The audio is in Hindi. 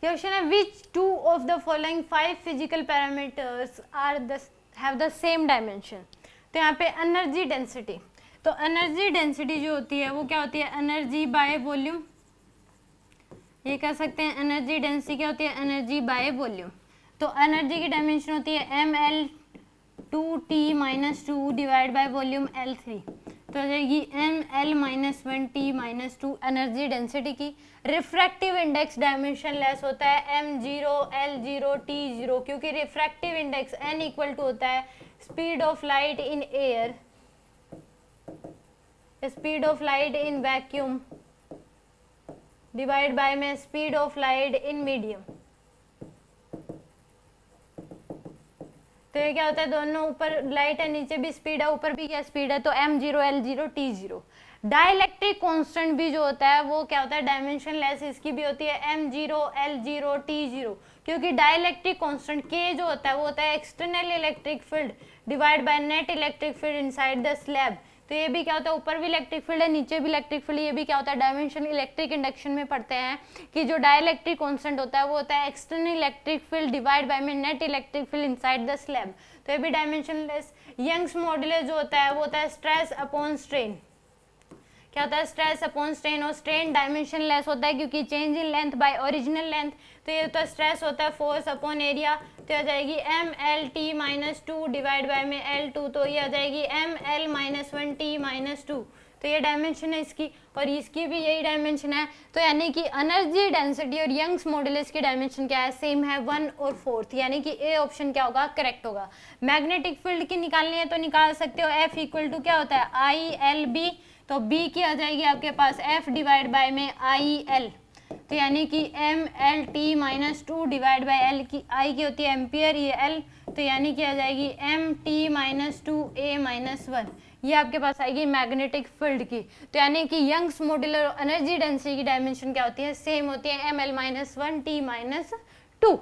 क्वेश्चन है which two of the following 5 physical parameters have the same dimension. तो यहाँ पे एनर्जी डेंसिटी, तो एनर्जी डेंसिटी जो होती है वो क्या होती है, एनर्जी बाय वॉल्यूम। ये कह सकते हैं एनर्जी डेंसिटी क्या होती है, एनर्जी बाय वॉल्यूम। तो एनर्जी की डायमेंशन होती है ml2t-2 divide by volume L3। तो हो जाएगी ml-1t-2 एनर्जी डेंसिटी की। रिफ्रैक्टिव इंडेक्स डायमेंशन लेस होता है m0 l0 t0, क्योंकि refractive index n equal to होता है speed of light in air, speed of light in vacuum divide by में speed of light in medium. तो ये क्या होता है, दोनों ऊपर लाइट है नीचे भी स्पीड है ऊपर भी क्या स्पीड है, तो m0 l0 t0। Dielectric constant भी जो होता है वो क्या होता है, डायमेंशन लेस इसकी भी होती है m0 l0 t0, क्योंकि डाइलेक्ट्रिक कांस्टेंट k जो होता है वो होता है external electric field divide by net electric field inside the slab. तो ये भी क्या होता है, ऊपर भी इलेक्ट्रिक फील्ड है नीचे भी इलेक्ट्रिक फील्ड, ये भी क्या होता है डायमेंशन इलेक्ट्रिक इंडक्शन में पढ़ते हैं कि जो डाइलेक्ट्रिक कांस्टेंट होता है वो होता है external electric field divide by में net electric field inside the slab. तो ये भी डायमेंशनलेस। यंग्स मॉड्यूलस जो होता है वो होता है स्ट्रेस अपॉन स्ट्रेन। क्या होता है, स्ट्रेस अपॉन स्ट्रेन, और स्ट्रेन डायमेंशन लेस होता है क्योंकि change in length bye original length. तो ये तो स्ट्रेस होता है फोर्स अपॉन एरिया, तो आ जाएगी mlt-2 डिवाइड बाय में L2, तो ये आ जाएगी ml-1t-2। तो ये डायमेंशन है इसकी, और इसकी भी यही डायमेंशन है। तो यानी कि एनर्जी डेंसिटी और यंग्स मॉड्यूलस की डायमेंशन क्या है, सेम है 1 और 4, यानी कि ए ऑप्शन क्या होगा, करेक्ट होगा। मैग्नेटिक फील्ड की निकालनी है तो निकाल सकते हो, F इक्वल टू क्या होता है ILB, तो B की आ जाएगी आपके पास F डिवाइड बाय में IL, तो यानी कि mlt-2 डिवाइड बाय L की I की होती है एम्पियर, ये L, तो यानी कि आ जाएगी mt-2a-1, ये आपके पास आएगी मैग्नेटिक फील्ड की। तो यानी कि यंग्स मॉड्यूलर एनर्जी डेंसिटी की डायमेंशन क्या होती है, सेम होती है ml-1t-2।